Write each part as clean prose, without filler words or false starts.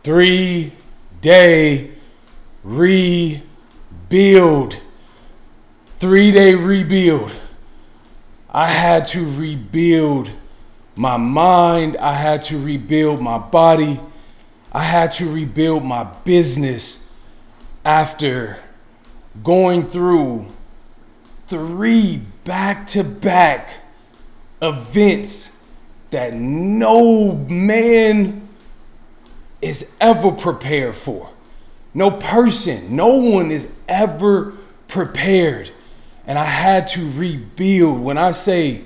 3-day rebuild. 3-day rebuild. I had to rebuild my mind. I had to rebuild my body. I had to rebuild my business after going through 3 back-to-back events that no man is ever prepared for. No person, no one is ever prepared. And I had to rebuild. When I say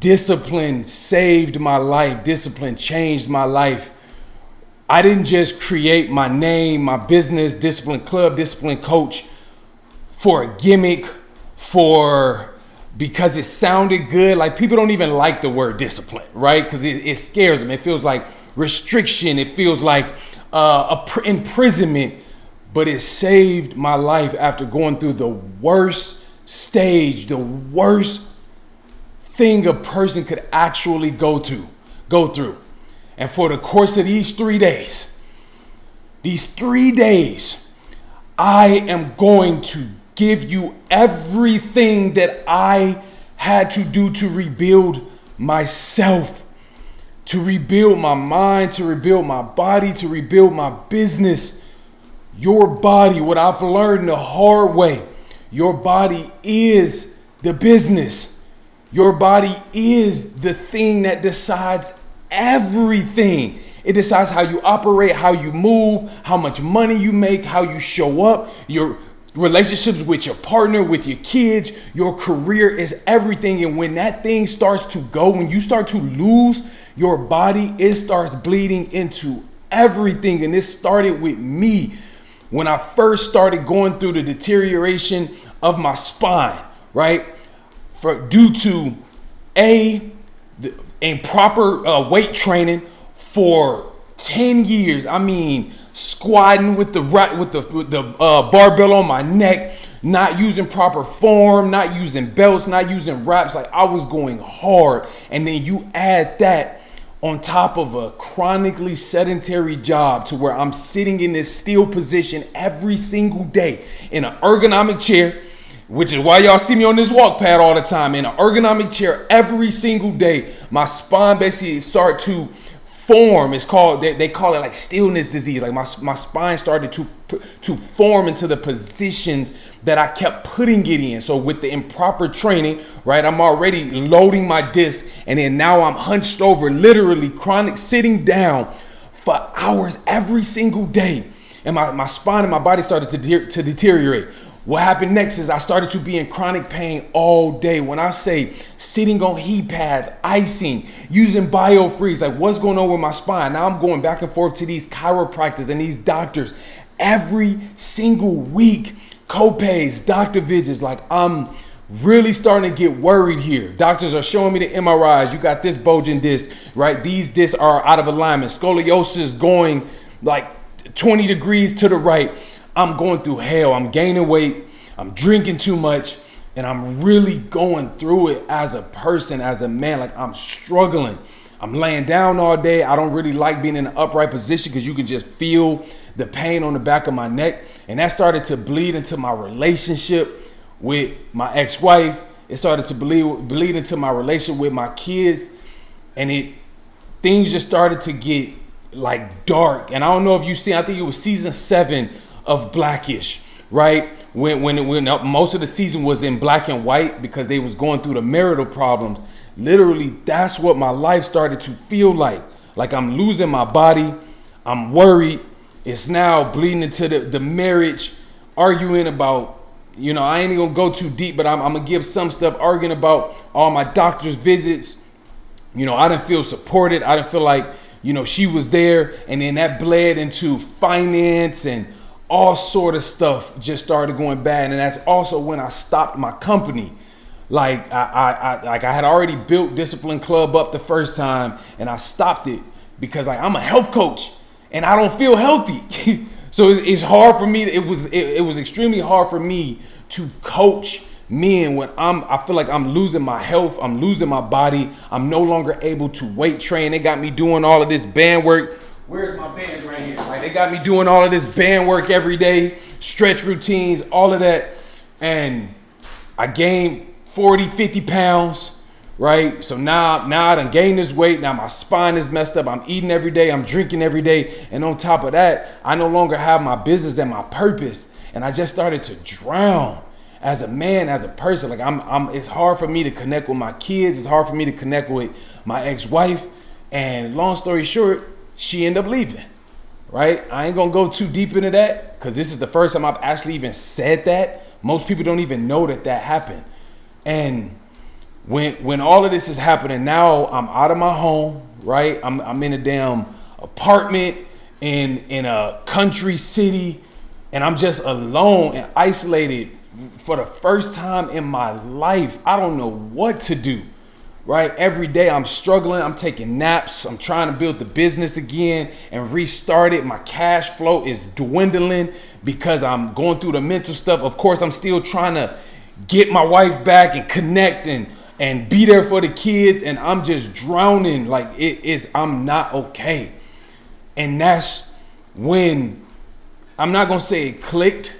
discipline saved my life, discipline changed my life, I didn't just create my name, my business, Discipline Club, Discipline Coach for a gimmick, because it sounded good. Like, people don't even like the word discipline, right? Because it scares them. It feels like restriction. It feels like imprisonment. But it saved my life after going through the worst stage, the worst thing a person could actually go through. And for the course of these 3 days, I am going to give you everything that I had to do to rebuild myself, to rebuild my mind, to rebuild my body, to rebuild my business. Your body, what I've learned the hard way, your body is the business. Your body is the thing that decides everything. It decides how you operate, how you move, how much money you make, how you show up, your relationships with your partner, with your kids, your career is everything. And when that thing starts to go, when you start to lose your body, it starts bleeding into everything. And this started with me when I first started going through the deterioration of my spine, right? Due to improper weight training for 10 years. I mean, squatting with the barbell on my neck, not using proper form, not using belts, not using wraps. Like, I was going hard. And then you add that on top of a chronically sedentary job to where I'm sitting in this still position every single day in an ergonomic chair, which is why y'all see me on this walk pad all the time, in an ergonomic chair every single day. My spine basically started to form. It's called, they call it like stillness disease. Like, my spine started to form into the positions that I kept putting it in. So with the improper training, right, I'm already loading my disc, and then now I'm hunched over, literally chronic, sitting down for hours every single day. And my spine and my body started to deteriorate. What happened next is I started to be in chronic pain all day. When I say sitting on heat pads, icing, using BioFreeze, like, what's going on with my spine? Now I'm going back and forth to these chiropractors and these doctors every single week. Copays, doctor visits. Like, I'm really starting to get worried here. Doctors are showing me the MRIs. You got this bulging disc, right? These discs are out of alignment. Scoliosis going like 20 degrees to the right. I'm going through hell. I'm gaining weight. I'm drinking too much. And I'm really going through it as a person, as a man. Like, I'm struggling. I'm laying down all day. I don't really like being in an upright position because you can just feel the pain on the back of my neck. And that started to bleed into my relationship with my ex-wife. It started to bleed into my relationship with my kids. And things just started to get like dark. And I don't know if you've seen, I think it was season 7 of Blackish, right? When most of the season was in black and white because they was going through the marital problems. Literally, that's what my life started to feel like. Like, I'm losing my body. I'm worried. It's now bleeding into the marriage, arguing about, I ain't even gonna go too deep, but I'm gonna give some stuff, arguing about all my doctor's visits. I didn't feel supported. I didn't feel like, she was there. And then that bled into finance and all sort of stuff just started going bad. And that's also when I stopped my company. Like, I had already built Discipline Club up the first time, and I stopped it because, like, I'm a health coach and I don't feel healthy. So it's hard for me. It was extremely hard for me to coach men when I feel like I'm losing my health. I'm losing my body. I'm no longer able to weight train. They got me doing all of this band work Where's my bands right here? Like, they got me doing all of this band work every day, stretch routines, all of that. And I gained 40, 50 pounds, right? So now I done gained this weight. Now my spine is messed up. I'm eating every day. I'm drinking every day. And on top of that, I no longer have my business and my purpose. And I just started to drown as a man, as a person. Like, it's hard for me to connect with my kids. It's hard for me to connect with my ex-wife. And long story short, she ended up leaving, right? I ain't gonna go too deep into that because this is the first time I've actually even said that. Most people don't even know that happened. And when all of this is happening, now I'm out of my home, right? I'm in a damn apartment in a country city, and I'm just alone and isolated for the first time in my life. I don't know what to do, right? Every day I'm struggling. I'm taking naps. I'm trying to build the business again and restart it. My cash flow is dwindling because I'm going through the mental stuff. Of course, I'm still trying to get my wife back and connect and be there for the kids. And I'm just drowning. Like, I'm not okay. And that's when, I'm not going to say it clicked,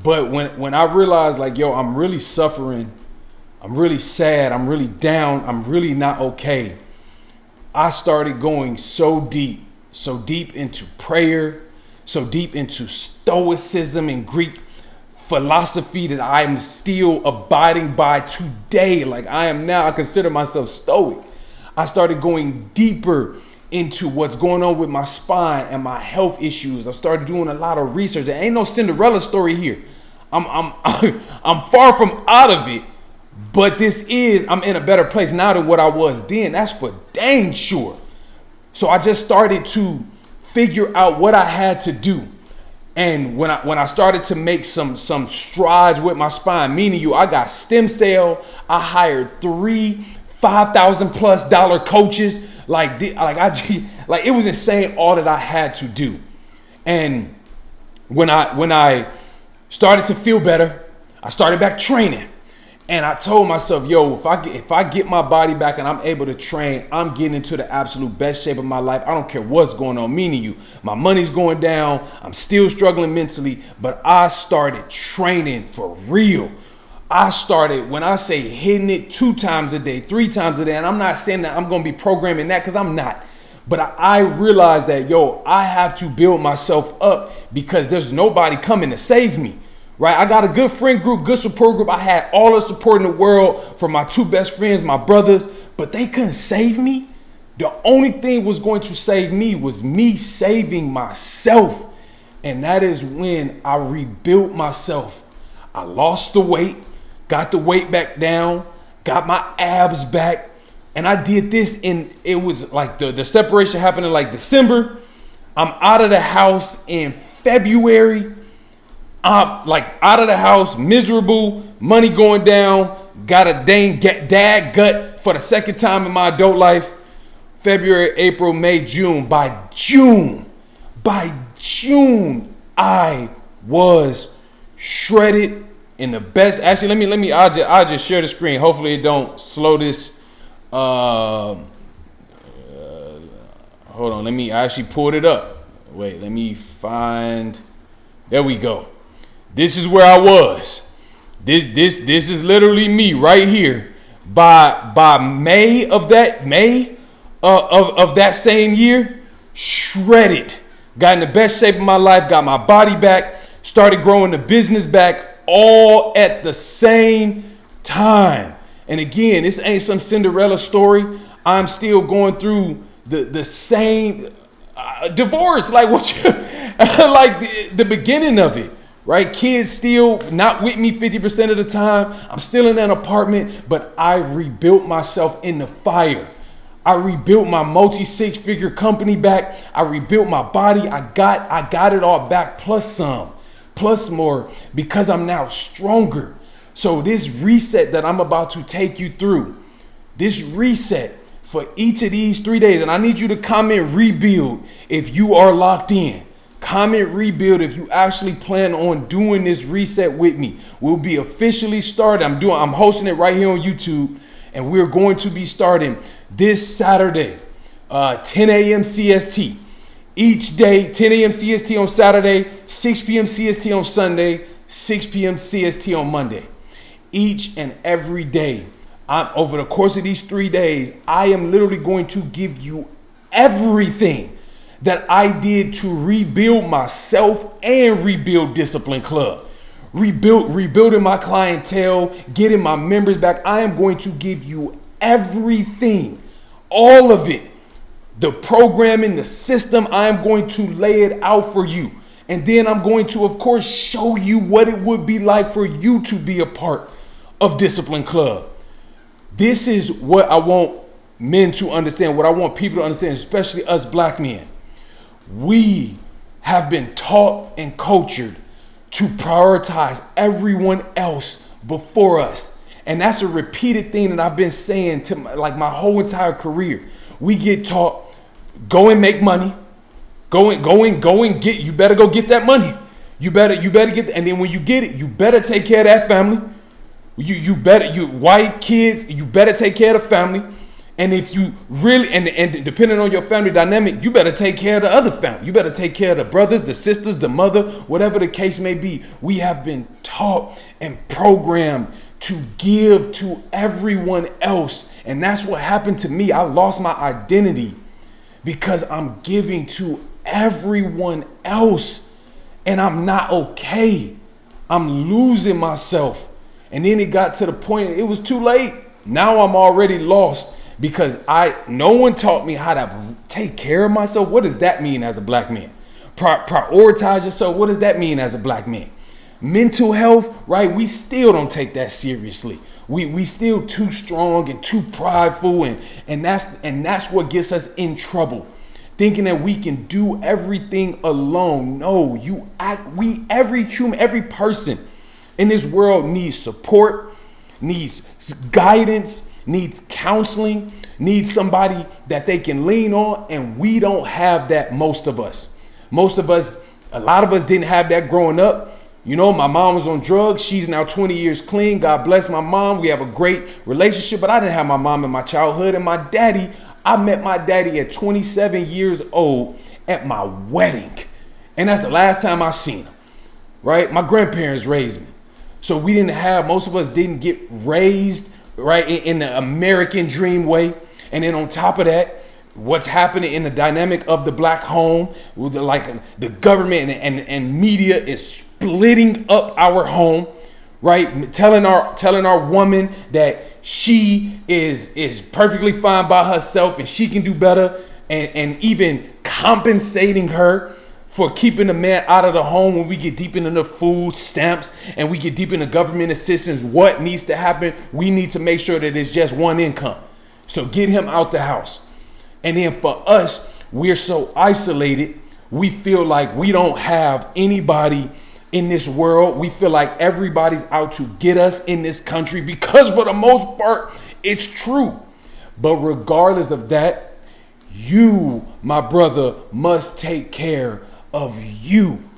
but when I realized, like, yo, I'm really suffering, I'm really sad, I'm really down, I'm really not okay, I started going so deep into prayer, so deep into stoicism and Greek philosophy that I'm still abiding by today. Like, I consider myself stoic. I started going deeper into what's going on with my spine and my health issues. I started doing a lot of research. There ain't no Cinderella story here. I'm far from out of it, but I'm in a better place now than what I was then. That's for dang sure. So I just started to figure out what I had to do. And when I started to make some strides with my spine, meaning I got stem cell. I hired 3 $5,000+ coaches. Like it was insane all that I had to do. And when I started to feel better, I started back training. And I told myself, yo, if I get my body back and I'm able to train, I'm getting into the absolute best shape of my life. I don't care what's going on, meaning my money's going down. I'm still struggling mentally, but I started training for real. I started, when I say hitting it 2 times a day, 3 times a day, and I'm not saying that I'm going to be programming that because I'm not. But I realized that, yo, I have to build myself up because there's nobody coming to save me. Right, I got a good friend group, good support group. I had all the support in the world from my 2 best friends, my brothers, but they couldn't save me. The only thing was going to save me was me saving myself. And that is when I rebuilt myself. I lost the weight, got the weight back down, got my abs back. And I did this it was like the separation happened in like December. I'm out of the house in February. I'm like out of the house, miserable, money going down, got a dang dad gut for the second time in my adult life. February, April, May, June. By June, I was shredded in the best. Actually, I'll just share the screen. Hopefully it don't slow this. Hold on, I actually pulled it up. Wait, let me find, there we go. This is where I was. This is literally me right here. By May of that same year, shredded. Got in the best shape of my life, got my body back, started growing the business back, all at the same time. And again, this ain't some Cinderella story. I'm still going through the same divorce, like what you, like the beginning of it. Right? Kids still not with me 50% of the time. I'm still in an apartment, but I rebuilt myself in the fire. I rebuilt my multi-6-figure company back. I rebuilt my body. I got it all back, plus some, plus more, because I'm now stronger. So this reset that I'm about to take you through, this reset for each of these 3 days, and I need you to comment rebuild if you are locked in. Comment rebuild if you actually plan on doing this reset with me. We'll be officially started. I'm hosting it right here on YouTube, and we're going to be starting this Saturday, 10 a.m. CST. Each day, 10 a.m. CST on Saturday, 6 p.m. CST on Sunday, 6 p.m. CST on Monday. Each and every day, over the course of these 3 days, I am literally going to give you everything that I did to rebuild myself and rebuild Discipline Club. Rebuilding my clientele, getting my members back. I am going to give you everything, all of it. The programming, the system, I am going to lay it out for you. And then I'm going to, of course, show you what it would be like for you to be a part of Discipline Club. This is what I want men to understand, what I want people to understand, especially us black men. We have been taught and cultured to prioritize everyone else before us. And that's a repeated thing that I've been saying to my whole entire career. We get taught, go and make money. Go and get, you better go get that money. You better get, and then when you get it, you better take care of that family. You white kids, you better take care of the family. And if you really, and depending on your family dynamic, you better take care of the other family. You better take care of the brothers, the sisters, the mother, whatever the case may be. We have been taught and programmed to give to everyone else. And that's what happened to me. I lost my identity because I'm giving to everyone else. And I'm not okay. I'm losing myself. And then it got to the point, it was too late. Now I'm already lost because no one taught me how to take care of myself. What does that mean as a black man? Prioritize yourself. What does that mean as a black man? Mental health, right? We still don't take that seriously. We still too strong and too prideful, and that's what gets us in trouble. Thinking that we can do everything alone. No, every person in this world needs support, needs guidance, needs counseling, needs somebody that they can lean on, and we don't have that, most of us. A lot of us didn't have that growing up. You know, my mom was on drugs. She's now 20 years clean. God bless my mom. We have a great relationship, but I didn't have my mom in my childhood. And my daddy, I met my daddy at 27 years old at my wedding. And that's the last time I seen him, right? My grandparents raised me. So most of us didn't get raised, right, in the American dream way. And then on top of that, what's happening in the dynamic of the black home, with the government and media is splitting up our home, right? Telling our woman that she is perfectly fine by herself and she can do better, and even compensating her for keeping the man out of the home when we get deep into the food stamps and we get deep into government assistance. What needs to happen? We need to make sure that it's just one income. So get him out the house. And then for us, we're so isolated. We feel like we don't have anybody in this world. We feel like everybody's out to get us in this country, because for the most part, it's true. But regardless of that, you, my brother, must take care of you.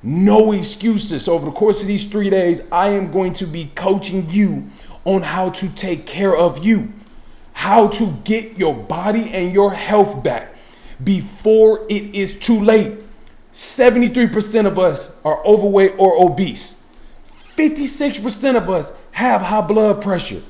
No excuses. So over the course of these 3 days, I am going to be coaching you on how to take care of you, how to get your body and your health back before it is too late. 73% of us are overweight or obese. 56% of us have high blood pressure.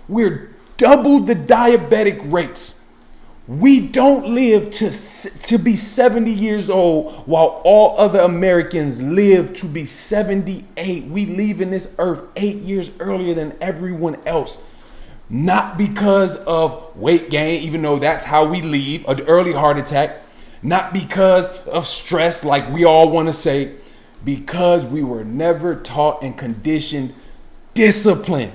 We're double the diabetic rates. We don't live to be 70 years old while all other Americans live to be 78. We leaving this earth 8 years earlier than everyone else. Not because of weight gain, even though that's how we leave, an early heart attack. Not because of stress, like we all want to say, because we were never taught and conditioned discipline.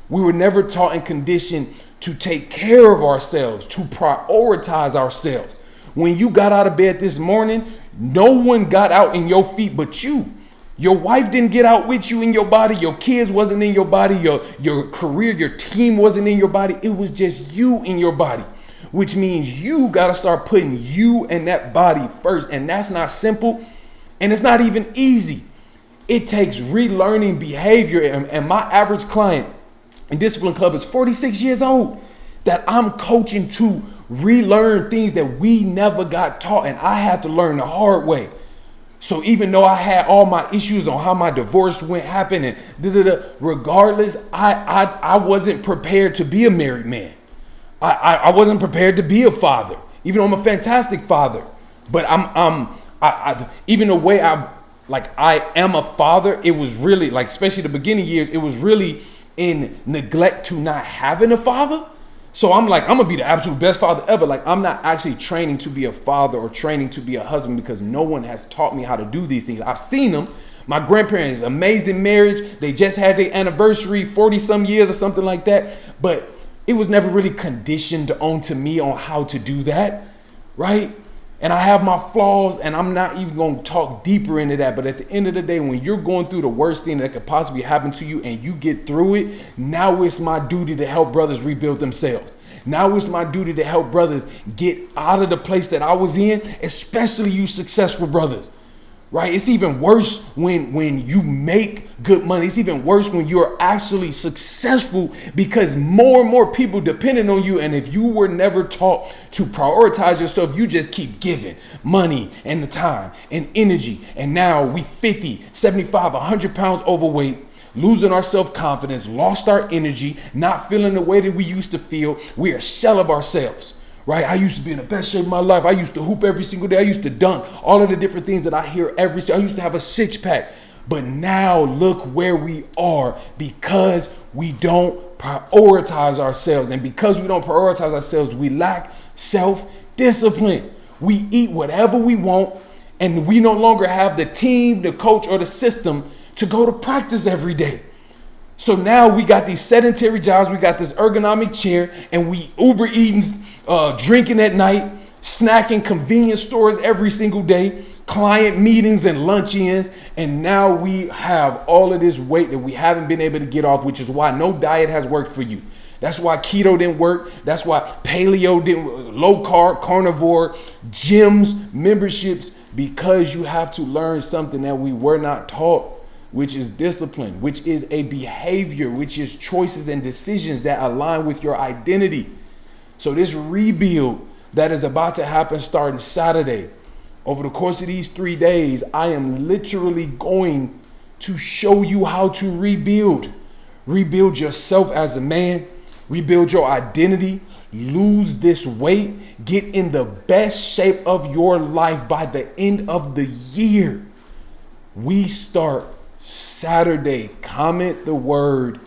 We were never taught and conditioned to take care of ourselves, to prioritize ourselves. When you got out of bed this morning, no one got out in your feet but you. Your wife didn't get out with you in your body. Your kids wasn't in your body. Your career, your team wasn't in your body. It was just you in your body, which means you got to start putting you and that body first. And that's not simple. And it's not even easy. It takes relearning behavior. And my average client in Discipline Club is 46 years old that I'm coaching to relearn things that we never got taught, and I had to learn the hard way. So even though I had all my issues on how my divorce happened and regardless, I wasn't prepared to be a married man. I wasn't prepared to be a father, even though I'm a fantastic father. But even the way I am a father, it was really like, especially the beginning years, it was really in neglect to not having a father. So I'm like, I'm gonna be the absolute best father ever. Like, I'm not actually training to be a father or training to be a husband because no one has taught me how to do these things. I've seen them. My grandparents, amazing marriage. They just had their anniversary, 40 some years or something like that. But it was never really conditioned onto me on how to do that, right? And I have my flaws, and I'm not even going to talk deeper into that. But at the end of the day, when you're going through the worst thing that could possibly happen to you and you get through it, now it's my duty to help brothers rebuild themselves. Now it's my duty to help brothers get out of the place that I was in, especially you successful brothers, right? It's even worse when you make good money. It's even worse when you're actually successful because more and more people depending on you. And if you were never taught to prioritize yourself, you just keep giving money and the time and energy. And now we 50, 75, 100 pounds overweight, losing our self-confidence, lost our energy, not feeling the way that we used to feel. We are a shell of ourselves. Right? I used to be in the best shape of my life. I used to hoop every single day. I used to dunk, all of the different things that I hear I used to have a six pack. But now look where we are because we don't prioritize ourselves. And because we don't prioritize ourselves, we lack self-discipline. We eat whatever we want, and we no longer have the team, the coach, or the system to go to practice every day. So now we got these sedentary jobs. We got this ergonomic chair, and we Uber eating, drinking at night, snacking convenience stores every single day, client meetings and lunch-ins, and now we have all of this weight that we haven't been able to get off, which is why no diet has worked for you. That's why keto didn't work. That's why paleo didn't, low carb, carnivore, gyms, memberships, because you have to learn something that we were not taught, which is discipline, which is a behavior, which is choices and decisions that align with your identity. So this rebuild that is about to happen starting Saturday, over the course of these 3 days, I am literally going to show you how to rebuild. Rebuild yourself as a man, rebuild your identity, lose this weight, get in the best shape of your life by the end of the year. We start Saturday. Comment the word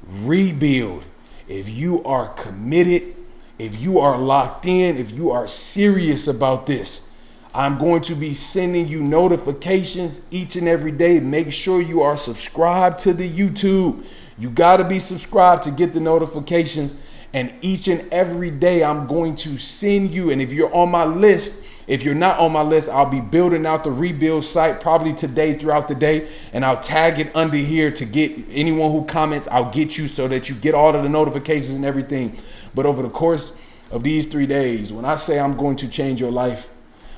rebuild. If you are committed, if you are locked in, if you are serious about this, I'm going to be sending you notifications each and every day. Make sure you are subscribed to the YouTube. You got to be subscribed to get the notifications. And each and every day I'm going to send you. And if you're on my list, if you're not on my list, I'll be building out the rebuild site probably today throughout the day. And I'll tag it under here to get anyone who comments. I'll get you so that you get all of the notifications and everything. But over the course of these 3 days, when I say I'm going to change your life,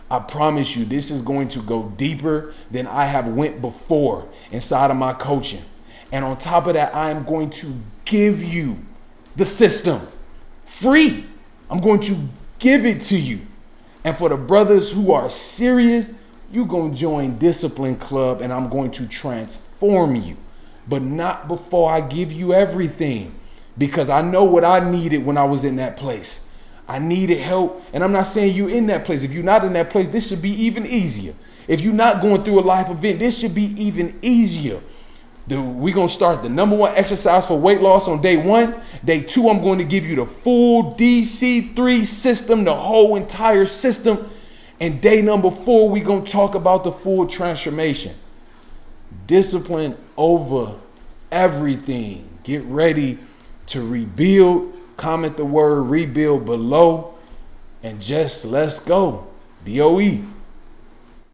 I promise you this is going to go deeper than I have went before inside of my coaching. And on top of that, I am going to give you the system free. I'm going to give it to you. And for the brothers who are serious, you're going to join Discipline Club and I'm going to transform you. But not before I give you everything, because I know what I needed when I was in that place. I needed help. And I'm not saying you're in that place. If you're not in that place, this should be even easier. If you're not going through a life event, this should be even easier. We're going to start the number 1 exercise for weight loss on day 1. Day 2, I'm going to give you the full DC3 system, the whole entire system. And day number 4, we're going to talk about the full transformation. Discipline over everything. Get ready to rebuild. Comment the word rebuild below. And just let's go. DOE.